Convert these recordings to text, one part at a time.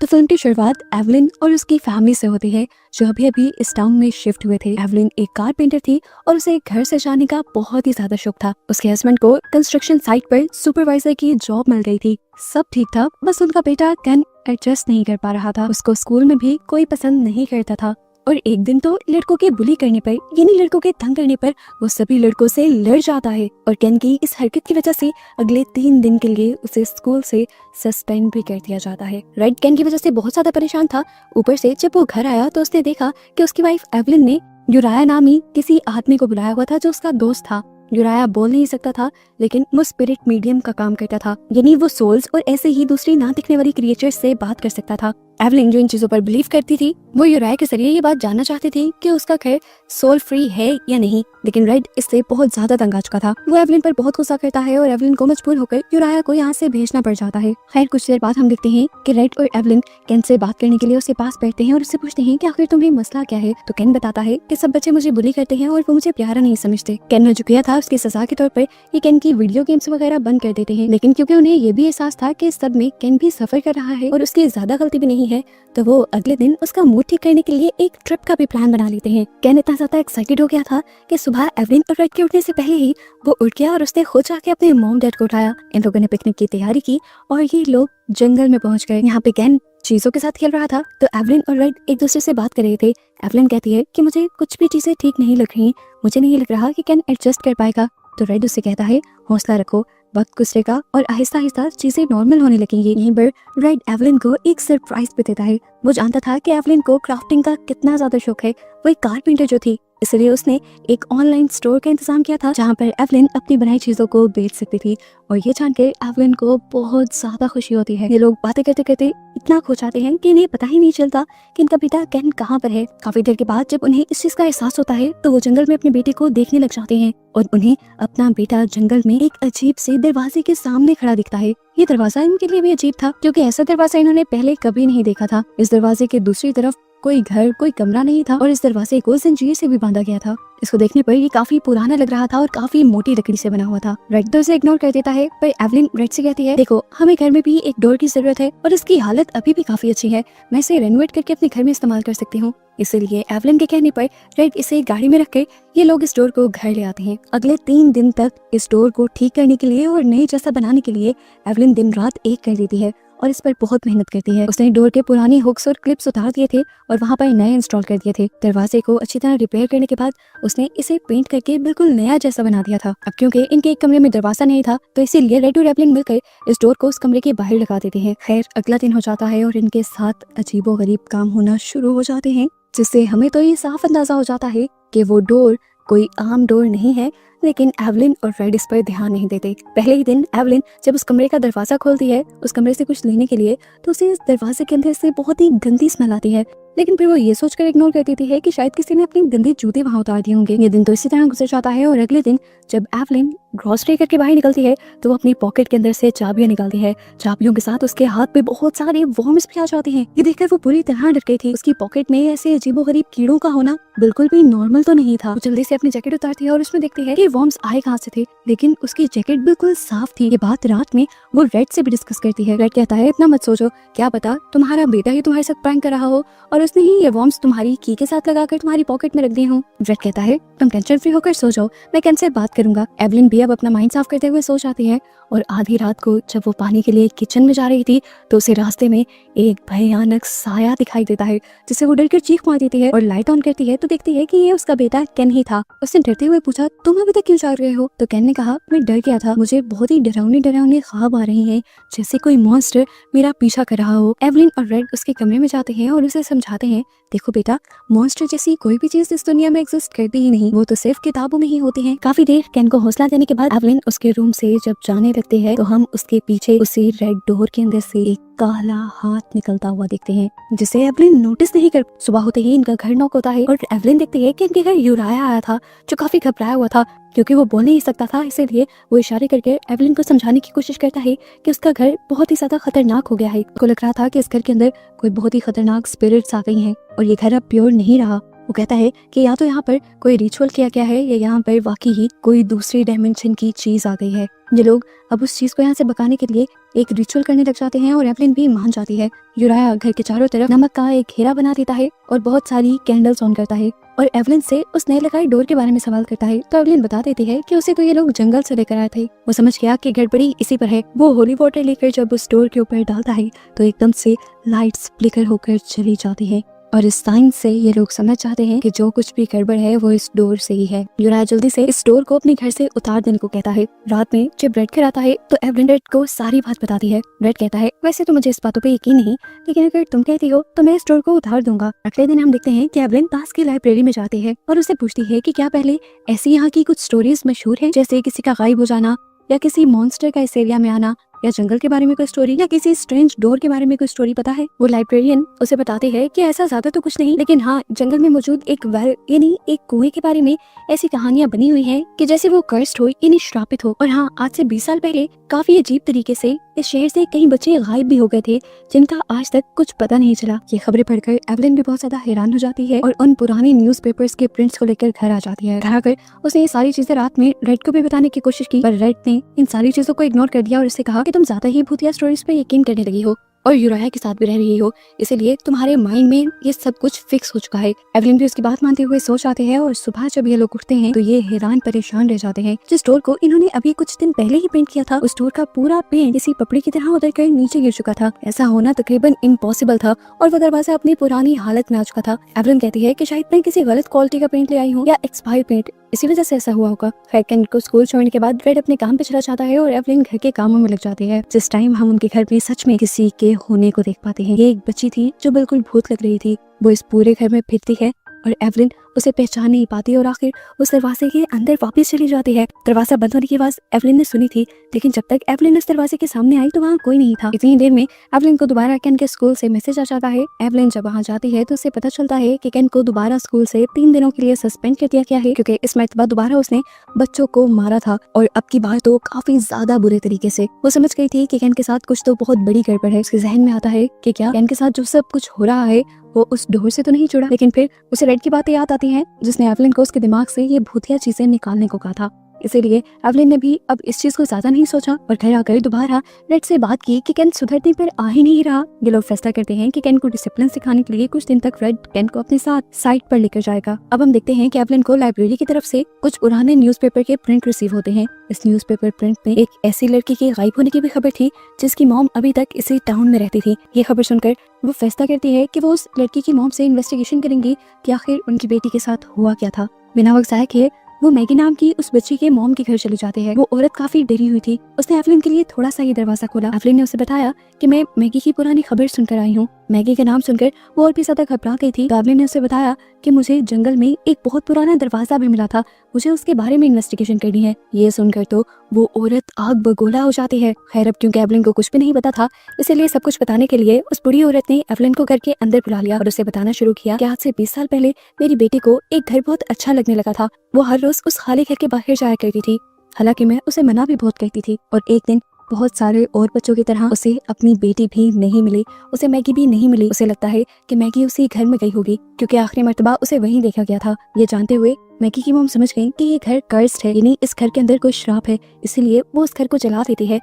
तो फिल्म की शुरुआत एवलिन और उसकी फैमिली से होती है, जो अभी अभी इस टाउन में शिफ्ट हुए थे। एवलिन एक कारपेंटर थी और उसे घर से जाने का बहुत ही ज्यादा शौक था। उसके हस्बैंड को कंस्ट्रक्शन साइट पर सुपरवाइजर की जॉब मिल गई थी। सब ठीक था, बस उनका बेटा केन एडजस्ट नहीं कर पा रहा था। उसको स्कूल में भी कोई पसंद नहीं करता था और एक दिन तो लड़कों के बुली करने पर, यानी लड़कों के तंग करने पर, वो सभी लड़कों से लड़ जाता है और केन की इस हरकत की वजह से अगले 3 दिन के लिए उसे स्कूल से सस्पेंड भी कर दिया जाता है। राइट, केन की वजह से बहुत ज्यादा परेशान था। ऊपर से जब वो घर आया तो उसने देखा कि उसकी वाइफ एवलिन ने यूराया नामी किसी आदमी को बुलाया हुआ था, जो उसका दोस्त था। यूराया बोल नहीं सकता था, लेकिन वो स्पिरिट मीडियम का काम करता था, यानी वो सोल्स और ऐसे ही दूसरी ना दिखने वाली क्रिएचर्स से बात कर सकता था। एवलिन जो इन चीजों पर बिलीव करती थी, वो यूराया के जरिए ये बात जानना चाहती थी कि उसका घर सोल फ्री है या नहीं। लेकिन रेड इससे बहुत ज्यादा तंग आ चुका था। वो एवलिन पर बहुत गुस्सा करता है और एवलिन को मजबूर होकर यूराया को यहाँ से भेजना पड़ जाता है। खैर, कुछ देर बाद हम देखते हैं कि रेड और एवलिन केन से बात करने के लिए उसके पास बैठते हैं और उससे पूछते हैं कि आखिर तुम्हें मसला क्या है। तो केन बताता है कि सब बच्चे मुझे बुली करते हैं और वो मुझे प्यारा नहीं समझते। केन ने जो किया था उसकी सजा के तौर पर ये केन की वीडियो गेम्स वगैरह बंद कर देते हैं, लेकिन क्योंकि उन्हें ये भी एहसास था कि सब में केन भी सफर कर रहा है और उसकी ज्यादा गलती भी नहीं है, तो वो अगले दिन उसका मूड ठीक करने के लिए एक ट्रिप का भी प्लान बना लेते हैं। केन इतना ज्यादा एक्साइटेड हो गया था कि सुबह एवलिन और रेड के उठने से पहले ही वो उठ गया और उसने खुद जाके अपने मॉम डैड को उठाया। इन लोगों ने पिकनिक की तैयारी की और ये लोग जंगल में पहुंच गए। यहाँ पे केन चीजों के साथ खेल रहा था तो एवलिन और रेड एक दूसरे से बात कर रहे थे। एवलिन कहती है कि मुझे कुछ भी चीजें ठीक नहीं लग रही, मुझे नहीं लग रहा कि केन एडजस्ट कर पाएगा। तो रेड उससे कहता है हौसला रखो, वक्त गुजरेगा और आहिस्ता आहिस्ता चीजें नॉर्मल होने लगेंगी। यहीं पर रेड एवलिन को एक सरप्राइज भी देता है। वो जानता था कि एवलिन को क्राफ्टिंग का कितना ज्यादा शौक है। वो एक कारपेंटर जो थी, इसलिए उसने एक ऑनलाइन स्टोर का इंतजाम किया था जहाँ पर एवलिन अपनी बनाई चीजों को बेच सकती थी। और ये जानकर एवलिन को बहुत ज्यादा खुशी होती है। ये लोग बातें करते करते इतना खो जाते हैं कि इन्हें पता ही नहीं चलता कि इनका बेटा केन कहाँ पर है। काफी देर के बाद जब उन्हें इस चीज का एहसास होता है तो वो जंगल में अपने बेटे को देखने लग जाते हैं और उन्हें अपना बेटा जंगल में एक अजीब से दरवाजे के सामने खड़ा दिखता है। ये दरवाजा इनके लिए भी अजीब था, क्योंकि ऐसा दरवाजा इन्होंने पहले कभी नहीं देखा था। इस दरवाजे के दूसरी तरफ कोई घर, कोई कमरा नहीं था और इस दरवाजे को जंजीर से भी बांधा गया था। इसको देखने पर ये काफी पुराना लग रहा था और काफी मोटी लकड़ी से बना हुआ था। रेड तो इसे इग्नोर कर देता है, पर एवलिन रेड से कहती है देखो, हमें घर में भी एक डोर की जरूरत है और इसकी हालत अभी भी काफी अच्छी है, मैं इसे रेनोवेट करके अपने घर में इस्तेमाल कर सकती हूँ। इसीलिए एवलिन के कहने पर रेड इसे गाड़ी में रखकर ये लोग इस डोर को घर ले आते हैं। अगले 3 दिन तक इस डोर को ठीक करने के लिए और नए जैसा बनाने के लिए एवलिन दिन रात एक कर देती है और इस पर बहुत मेहनत करती है। उसने डोर के पुरानी हुक्स और क्लिप्स उतार दिए थे और वहाँ पर नए इंस्टॉल कर दिए थे। दरवाजे को अच्छी तरह रिपेयर करने के बाद उसने इसे पेंट करके बिल्कुल नया जैसा बना दिया था। अब क्योंकि इनके एक कमरे में दरवाजा नहीं था तो इसीलिए रेड और एवलिन मिलकर इस डोर को उस कमरे के बाहर लगा देते हैं। खैर, अगला दिन हो जाता है और इनके साथ अजीबोगरीब काम होना शुरू हो जाते हैं, जिससे हमें तो ये साफ अंदाजा हो जाता है कि वो डोर कोई आम डोर नहीं है। लेकिन एवलिन और रेड इस पर ध्यान नहीं देते। पहले ही दिन एवलिन जब उस कमरे का दरवाजा खोलती है उस कमरे से कुछ लेने के लिए, तो उसे इस दरवाजे के अंदर से बहुत ही गंदी स्मेल आती है। लेकिन फिर वो ये सोचकर इग्नोर कर देती है कि शायद किसी ने अपने गंदे जूते वहां उतार दिए होंगे। ये दिन तो इसी तरह गुजर जाता है और अगले दिन जब एवलिन ग्रॉसरी करके बाहर निकलती है तो वो अपनी पॉकेट के अंदर से चाबियां निकालती है। चाबियों के साथ उसके हाथ पे बहुत सारे वॉर्म्स भी आ जाते हैं। ये देखकर वो पूरी तरह डर गई थी। उसकी पॉकेट में ऐसे अजीबोगरीब कीड़ों का होना बिल्कुल भी नॉर्मल तो नहीं था। वो जल्दी से अपनी जैकेट उतारती है और उसमें देखती है कि वॉर्म्स आए कहाँ से थे, लेकिन उसकी जैकेट बिल्कुल साफ थी। ये बात रात में वो रेड से भी डिस्कस करती है। रेड कहता है इतना मत सोचो, क्या पता तुम्हारा बेटा ही तुम्हारे साथ प्रैंक कर रहा हो और उसने ही ये वॉर्म्स तुम्हारी की के साथ लगाकर तुम्हारी पॉकेट में रख दिए हो। रेड कहता है तुम टेंशन फ्री होकर सो जाओ, मैं केन से बात करूंगा। एवलिन भी अब अपना माइंड साफ करते हुए सो जाती है और आधी रात को जब वो पानी के लिए किचन में जा रही थी तो उसे रास्ते में एक भयानक साया दिखाई देता है, जिससे वो डरकर चीख मार देती है और लाइट ऑन करती है तो देखती है कि ये उसका बेटा केन ही था। उसने डरते हुए पूछा तुम अभी तक क्यों जाग रहे हो? तो केन ने कहा मैं डर गया था, मुझे बहुत ही डरावने ख्वाब आ रहे हैं, जैसे कोई मॉन्स्टर मेरा पीछा कर रहा हो। एवलिन और रेड उसके कमरे में जाते हैं और उसे समझाते हैं देखो बेटा, मॉन्स्टर जैसी कोई भी चीज इस दुनिया में एग्जिस्ट करती ही नहीं, वो तो सिर्फ किताबों में ही होती है। काफी देर केन को हौसला देने के बाद एवलिन उसके रूम से जब जाने लगते हैं तो हम उसके पीछे उसे रेड डोर के अंदर से एक काला हाथ निकलता हुआ देखते हैं, जिसे एवलिन नोटिस नहीं कर। सुबह होते ही इनका घर नॉक होता है और एवलिन देखती है कि इनके घर यूराया आया था, जो काफी घबराया हुआ था क्योंकि वो बोल नहीं सकता था। इसीलिए वो इशारे करके एवलिन को समझाने की कोशिश करता है कि उसका घर बहुत ही ज्यादा खतरनाक हो गया है। उसको लग रहा था कि इस घर के अंदर कोई बहुत ही खतरनाक स्पिरिट्स आ गई हैं और ये घर अब प्योर नहीं रहा। वो कहता है कि या तो यहाँ पर कोई रिचुअल किया गया है या यहाँ पर वाकई ही कोई दूसरी डायमेंशन की चीज आ गई है। ये लोग अब उस चीज को यहाँ से बकाने के लिए एक रिचुअल करने लग जाते हैं और एवलिन भी मान जाती है। यूराया घर के चारों तरफ नमक का एक घेरा बना देता है और बहुत सारी कैंडल्स ऑन करता है और एवलिन से उस नए लगाए डोर के बारे में सवाल करता है। तो एवलिन बता देती है कि उसे तो ये लोग जंगल से लेकर आए थे। वो समझ गया कि गड़बड़ी इसी पर है। वो होली वाटर लेकर जब उस डोर के ऊपर डालता है तो एकदम से लाइट्स फ्लिकर होकर चली जाती है और इस साइन से ये लोग समझ जाते हैं कि जो कुछ भी गड़बड़ है वो इस डोर से ही है। यूराया जल्दी से इस डोर को अपने घर से उतार देने को कहता है। रात में जब रेड घर आता है तो एवलिन रेड को सारी बात बताती है। रेड कहता है वैसे तो मुझे इस बातों पे यकीन नहीं, लेकिन अगर तुम कहती हो तो मैं इस डोर को उतार दूंगा। अगले दिन हम देखते हैं कि एवलिन पास की लाइब्रेरी में जाती है और उससे पूछती है कि क्या पहले ऐसी यहाँ की कुछ स्टोरीज मशहूर है, जैसे किसी का गायब हो जाना या किसी मॉन्स्टर का इस एरिया में आना या जंगल के बारे में कोई स्टोरी या किसी स्ट्रेंज डोर के बारे में कोई स्टोरी पता है। वो लाइब्रेरियन उसे बताते हैं कि ऐसा ज्यादा तो कुछ नहीं, लेकिन हाँ जंगल में मौजूद एक वेल यानी एक कुएं के बारे में ऐसी कहानियां बनी हुई हैं कि जैसे वो कर्स्ड हो यानी श्रापित हो। और हाँ आज से 20 साल पहले काफी अजीब तरीके से इस शहर से कई बच्चे गायब भी हो गए थे जिनका आज तक कुछ पता नहीं चला। ये खबरें पढ़कर एवलिन भी बहुत ज्यादा हैरान हो जाती है और उन पुराने न्यूज़पेपर्स के प्रिंट्स को लेकर घर आ जाती है। घर आकर उसने ये सारी चीजें रात में रेड को भी बताने की कोशिश की, पर रेड ने इन सारी चीजों को इग्नोर कर दिया और उससे कहा कि तुम ज्यादा ही भूतिया स्टोरीज पे यकीन करने लगी हो और यूराया के साथ भी रह रही हो, इसीलिए तुम्हारे माइंड में ये सब कुछ फिक्स हो चुका है। एवलिन भी उसकी बात मानते हुए सो जाते हैं और सुबह जब ये लोग उठते हैं तो ये हैरान परेशान रह जाते हैं। जिस डोर को इन्होंने अभी कुछ दिन पहले ही पेंट किया था उस डोर का पूरा पेंट किसी पपड़ी की तरह उतर कर नीचे गिर चुका था। ऐसा होना तकरीबन इम्पॉसिबल था और वो दरवाजा अपनी पुरानी हालत में आ चुका था। एवलिन कहती है कि शायद मैं किसी गलत क्वालिटी का पेंट ले आई हूँ या एक्सपायर पेंट, इसी वजह से ऐसा हुआ होगा। कैन को स्कूल छोड़ने के बाद रेड अपने काम पे चला जाता है और एवलिन घर के कामों में लग जाती है। जिस टाइम हम उनके घर में सच में किसी के होने को देख पाते हैं। ये एक बच्ची थी जो बिल्कुल भूत लग रही थी। वो इस पूरे घर में फिरती है और एवलिन उसे पहचान नहीं पाती और आखिर उस दरवाजे के अंदर वापस चली जाती है। दरवाजा बंद होने की आवाज एवलिन ने सुनी थी, लेकिन जब तक एवलिन उस दरवाजे के सामने आई तो वहाँ कोई नहीं था। इतनी देर में एवलिन को दोबारा केन के स्कूल से मैसेज आ जाता है। एवलिन जब वहाँ जाती है तो उसे पता चलता है कि केन को दोबारा स्कूल से 3 दिनों के लिए सस्पेंड कर दिया गया है, क्योंकि इस मरतबा दोबारा उसने बच्चों को मारा था और अब की बार तो काफी ज्यादा बुरे तरीके से। वो समझ गई थी कि केन के साथ कुछ तो बहुत बड़ी गड़बड़ है। उसके जहन में आता है कि क्या केन के साथ जो सब कुछ हो रहा है वो उस डोर से तो नहीं जुड़ा, लेकिन फिर उसे रेड की बातें याद आती हैं जिसने एवलिन को उसके दिमाग से ये भूतिया चीजें निकालने को कहा था। इसीलिए एवलिन ने भी अब इस चीज को ज्यादा नहीं सोचा और घर आकर दोबारा रेड से बात की कि केन सुधरने पर आ ही नहीं रहा। ये लोग फैसला करते हैं कि केन को डिसिप्लिन सिखाने के लिए कुछ दिन तक रेड केन को अपने साथ साइट पर लेकर जाएगा। अब हम देखते हैं कि एवलिन को लाइब्रेरी की तरफ से कुछ पुराने न्यूज़पेपर के प्रिंट रिसीव होते हैं। इस न्यूज़पेपर प्रिंट में एक ऐसी लड़की के गायब होने की भी खबर थी जिसकी मॉम अभी तक इसी टाउन में रहती थी। ये खबर सुनकर वो फैसला करती है कि वो उस लड़की की मॉम से इन्वेस्टिगेशन करेंगी कि आखिर उनकी बेटी के साथ हुआ क्या था। बिना वक्त जाए किए वो मैगी नाम की उस बच्ची के मॉम के घर चले जाते हैं। वो औरत काफी डरी हुई थी। उसने एवलिन के लिए थोड़ा सा ही दरवाजा खोला। एवलिन ने उसे बताया कि मैं मैगी की पुरानी खबर सुनकर आई हूँ। मैगी का नाम सुनकर वो और भी ज्यादा घबरा गई थी। एवलिन ने उसे बताया कि मुझे जंगल में एक बहुत पुराना दरवाजा भी मिला था, मुझे उसके बारे में इन्वेस्टिगेशन करनी है। ये सुनकर तो वो औरत आग बगोला हो जाती है। खैर अब क्योंकि एवलिन को कुछ भी नहीं पता था, इसलिए सब कुछ बताने के लिए उस बुरी औरत ने एवलिन को घर के अंदर बुला लिया और उसे बताना शुरू किया कि आज से 20 साल पहले मेरी बेटी को एक घर बहुत अच्छा लगने लगा था। वो हर रोज उस खाली घर के बाहर जाया करती थी, हालांकि मैं उसे मना भी बहुत करती थी। और एक दिन बहुत सारे और बच्चों की तरह उसे अपनी बेटी भी नहीं मिली, उसे मैगी भी नहीं मिली। उसे लगता है कि मैगी उसी घर में गई होगी, क्योंकि आखिरी मर्तबा उसे वहीं देखा गया था। ये जानते हुए मैगी की मॉम समझ गई कि ये घर कर्स्ड है, यानी इस घर के अंदर कोई श्राप है, इसीलिए वो उस घर को जला देती है।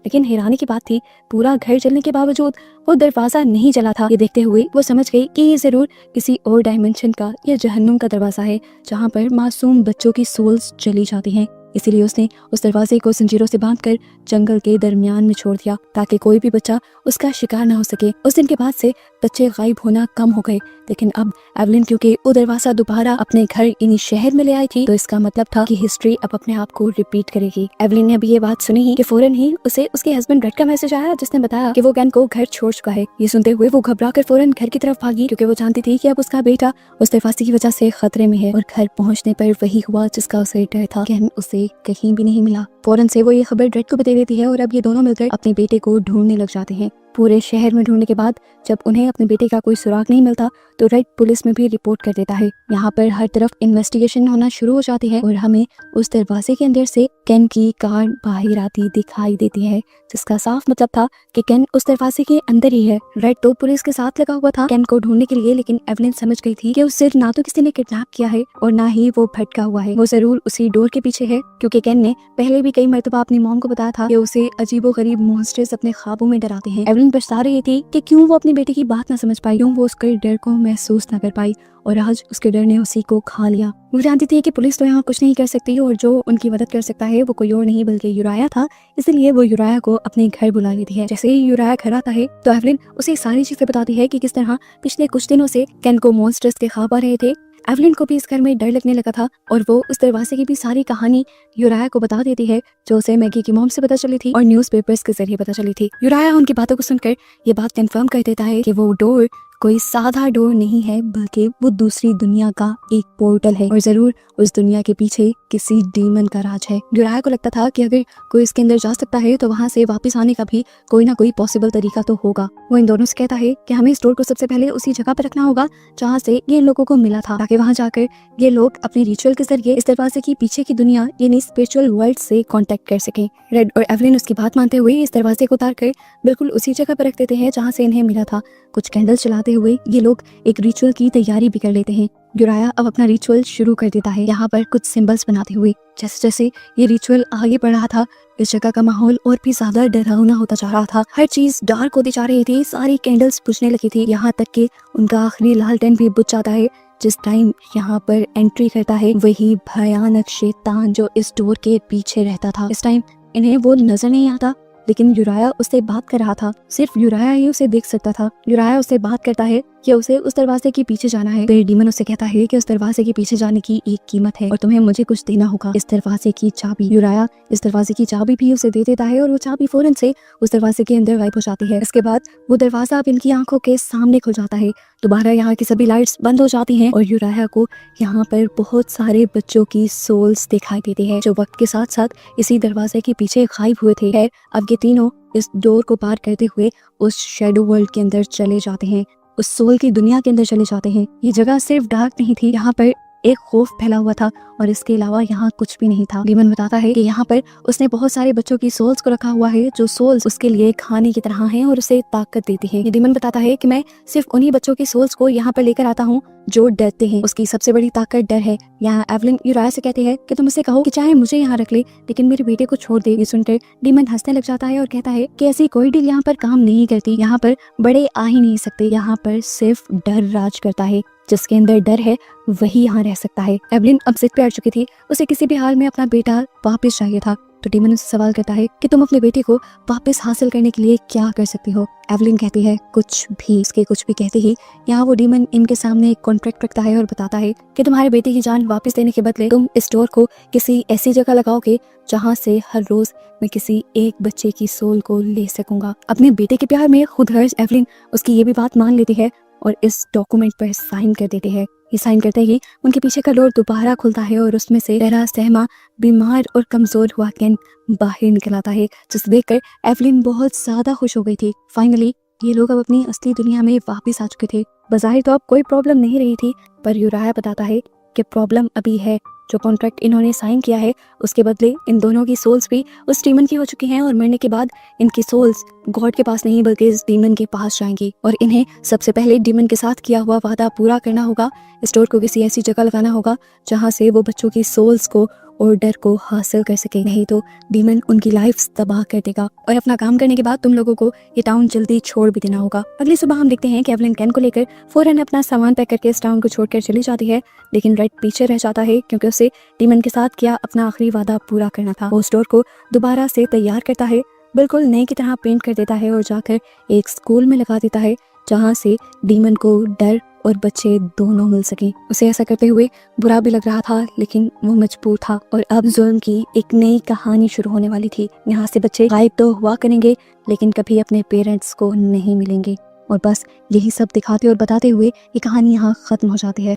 लेकिन हैरानी की बात थी, पूरा घर जलने के बावजूद वो दरवाजा नहीं जला था। ये देखते हुए वो समझ गई कि ये जरूर किसी और डायमेंशन का या जहन्नुम का दरवाजा है, जहाँ पर मासूम बच्चों की सोल्स चली जाती हैं। इसीलिए उसने उस दरवाजे को जंजीरों से बांधकर जंगल के दरमियान में छोड़ दिया, ताकि कोई भी बच्चा उसका शिकार ना हो सके। उस दिन के बाद से बच्चे गायब होना कम हो गए। लेकिन अब एवलिन क्योंकि वो दरवाजा दोबारा अपने घर यानी शहर में ले आई थी, तो इसका मतलब था कि हिस्ट्री अब अपने आप को रिपीट करेगी। एवलिन ने अभी ये बात सुनी ही कि फौरन ही उसे उसके हस्बैंड रेड का मैसेज आया, जिसने बताया कि वो केन को घर छोड़ चुका है। ये सुनते हुए वो घबरा कर फौरन घर की तरफ भागी, क्योंकि वो जानती थी कि अब उसका बेटा उस दरवाजे की वजह से खतरे में है। और घर पहुंचने पर वही हुआ जिसका उसे डर था। केन उसे कहीं भी नहीं मिला। फौरन से वो ये खबर रेड को बता देती है और अब ये दोनों मिलकर अपने बेटे को ढूंढने लग जाते हैं। पूरे शहर में ढूंढने के बाद जब उन्हें अपने बेटे का कोई सुराग नहीं मिलता तो रेड पुलिस में भी रिपोर्ट कर देता है। यहाँ पर हर तरफ इन्वेस्टिगेशन होना शुरू हो जाती है और हमें उस दरवाजे के अंदर से केन की कार बाहर आती दिखाई देती है, जिसका साफ मतलब था कि केन उस दरवाजे के अंदर ही है। रेड तो पुलिस के साथ लगा हुआ था केन को ढूंढने के लिए, लेकिन एवलिन समझ गई थी कि उसे ना तो किसी ने किडनैप किया है और ना ही वो भटका हुआ है। वो जरूर उसी डोर के पीछे है, क्योंकि केन ने पहले भी कई मर्तबा अपनी मॉम को बताया था कि उसे अजीबोगरीब मॉन्स्टर्स अपने ख्वाबों में डराते हैं। एवलिन पछता रही थी कि क्यों वो अपने बेटे की बात ना समझ पाई, क्यों वो उसके डर को महसूस ना कर पाई, और आज उसके डर ने उसी को खा लिया। वो जानती थी कि पुलिस तो यहाँ कुछ नहीं कर सकती और जो उनकी मदद कर सकता है वो कोई और नहीं बल्कि यूराया था, इसलिए वो यूराया को अपने घर बुला लेती है। जैसे ही यूराया घर आता है तो एवलिन उसे सारी चीजें बताती है कि किस तरह पिछले कुछ दिनों से केन को मॉन्स्टर्स के ख्वाब आ रहे थे। एवलिन को भी इस घर में डर लगने लगा था और वो उस दरवाजे की भी सारी कहानी यूराया को बता देती है, जो उसे मैगी की मॉम से पता चली थी और न्यूज़पेपर्स के जरिए पता चली थी। यूराया उनकी बातों को सुनकर ये बात कंफर्म कर देता है कि वो डोर कोई सादा डोर नहीं है, बल्कि वो दूसरी दुनिया का एक पोर्टल है और जरूर उस दुनिया के पीछे किसी डीमन का राज है। यूराया को लगता था कि अगर कोई इसके अंदर जा सकता है तो वहाँ से वापस आने का भी कोई ना कोई पॉसिबल तरीका तो होगा। वो इन दोनों से कहता है कि हमें इस डोर को सबसे पहले उसी जगह पर रखना होगा जहाँ से ये लोगों को मिला था, ताकि वहाँ जाकर ये लोग अपने रिचुअल के जरिए इस दरवाजे की पीछे की दुनिया यानी स्पिरिचुअल वर्ल्ड से कांटेक्ट कर सकें। रेड और एवलिन उसकी बात मानते हुए इस दरवाजे को उतार कर बिल्कुल उसी जगह पर रख देते हैं जहाँ से इन्हें मिला था। कुछ कैंडल्स जलाते हुए ये लोग एक रिचुअल की तैयारी भी कर लेते हैं। यूराया अब अपना रिचुअल शुरू कर देता है, यहाँ पर कुछ सिंबल्स बनाते हुए। जैसे जैसे ये रिचुअल आगे बढ़ रहा था, इस जगह का माहौल और भी ज्यादा डरावना होता जा रहा था। हर चीज डार्क होती जा रही थी, सारी कैंडल्स बुझने लगी थी, यहाँ तक कि उनका आखिरी लालटेन भी बुझ जाता है। जिस टाइम यहाँ पर एंट्री करता है वही भयानक शैतान जो इस डोर के पीछे रहता था। इस टाइम इन्हें वो नजर नहीं आता, लेकिन यूराया उससे बात कर रहा था। सिर्फ यूराया ही उसे देख सकता था। यूराया उससे बात करता है कि उसे उस दरवाजे के पीछे जाना है। फिर डीमन उससे कहता है कि उस दरवाजे के पीछे जाने की एक कीमत है और तुम्हें मुझे कुछ देना होगा, इस दरवाजे की चाबी। यूराया इस दरवाजे की चाबी भी उसे दे देता है और वो चाबी फौरन से उस दरवाजे के अंदर गायब हो जाती है। इसके बाद वो दरवाजा अब इनकी आंखों के सामने खुल जाता है। दोबारा यहाँ की सभी लाइट्स बंद हो जाती हैं और यूराया को यहाँ पर बहुत सारे बच्चों की सोल्स दिखाई देती है, जो वक्त के साथ साथ इसी दरवाजे के पीछे गायब हुए थे। खैर अब ये तीनों इस डोर को पार करते हुए उस शैडो वर्ल्ड के अंदर चले जाते हैं, उस सोल की दुनिया के अंदर चले जाते हैं। ये जगह सिर्फ डार्क नहीं थी, यहाँ पर एक खौफ फैला हुआ था और इसके अलावा यहाँ कुछ भी नहीं था। डीमन बताता है कि यहाँ पर उसने बहुत सारे बच्चों की सोल्स को रखा हुआ है, जो सोल्स उसके लिए खाने की तरह हैं और उसे ताकत देती है। डीमन बताता है कि मैं सिर्फ उन्हीं बच्चों की सोल्स को यहाँ पर लेकर आता हूँ जो डरते हैं। उसकी सबसे बड़ी ताकत डर है। यहाँ एवलिन यूराया से कहती है कि तुम उसे कहो कि चाहे मुझे यहाँ रख ले, लेकिन मेरे बेटे को छोड़ दे। ये सुनकर डीमन हंसने लग जाता है और कहता है कि ऐसी कोई डील यहाँ पर काम नहीं करती, यहाँ पर बड़े आ ही नहीं सकते, यहाँ पर सिर्फ डर राज करता है। जिसके अंदर डर है वही यहाँ रह सकता है। एवलिन अब जिद पे अड़ चुकी थी, उसे किसी भी हाल में अपना बेटा वापस चाहिए था। तो डीमन उससे सवाल करता है कि तुम अपने बेटे को वापस हासिल करने के लिए क्या कर सकती हो। एवलिन कहती है कुछ भी। इसके कुछ भी कहते ही यहाँ वो डीमन इनके सामने एक कॉन्ट्रैक्ट रखता है और बताता है कि तुम्हारे बेटे की जान वापस देने के बदले तुम इस डोर को किसी ऐसी जगह लगाओगे जहाँ से हर रोज मैं किसी एक बच्चे की सोल को ले सकूंगा। अपने बेटे के प्यार में खुद गर्ज एवलिन उसकी ये भी बात मान लेती है और इस डॉक्यूमेंट पर साइन कर देते हैं। ये साइन करते ही उनके पीछे का डोर दोबारा खुलता है और उसमें से डरा सहमा बीमार और कमजोर हुआ केन बाहर निकल आता है, जिसे देखकर एवलिन बहुत ज्यादा खुश हो गई थी। फाइनली ये लोग अब अपनी असली दुनिया में वापस आ चुके थे। बज़ाहिर तो अब कोई प्रॉब्लम नहीं रही थी, पर यूराया बताता है कि प्रॉब्लम अभी है। जो कॉन्ट्रैक्ट इन्होंने साइन किया है उसके बदले इन दोनों की सोल्स भी उस डीमन की हो चुकी हैं और मरने के बाद इनकी सोल्स गॉड के पास नहीं बल्कि इस डीमन के पास जाएंगी और इन्हें सबसे पहले डीमन के साथ किया हुआ वादा पूरा करना होगा। इस डोर को किसी ऐसी जगह लगाना होगा जहां से वो बच्चों की सोल्स को और डर को हासिल कर सके, नहीं तो डीमन उनकी लाइफ तबाह कर देगा। और अपना काम करने के बाद तुम लोगों को ये टाउन जल्दी छोड़ भी देना होगा। अगली सुबह हम देखते हैं कि एवलिन केन को लेकर फौरन अपना सामान पैक करके इस टाउन को छोड़कर चली जाती है, लेकिन रेड पीछे रह जाता है क्योंकि उसे डीमन के साथ किया अपना आखिरी वादा पूरा करना था। वो उस डोर को दोबारा से तैयार करता है, बिल्कुल नए की तरह पेंट कर देता है और जाकर एक स्कूल में लगा देता है जहाँ से डीमन को डर और बच्चे दोनों मिल सके। उसे ऐसा करते हुए बुरा भी लग रहा था, लेकिन वो मजबूर था और अब जुल्म की एक नई कहानी शुरू होने वाली थी। यहाँ से बच्चे गायब तो हुआ करेंगे, लेकिन कभी अपने पेरेंट्स को नहीं मिलेंगे। और बस यही सब दिखाते और बताते हुए ये कहानी यहाँ खत्म हो जाती है।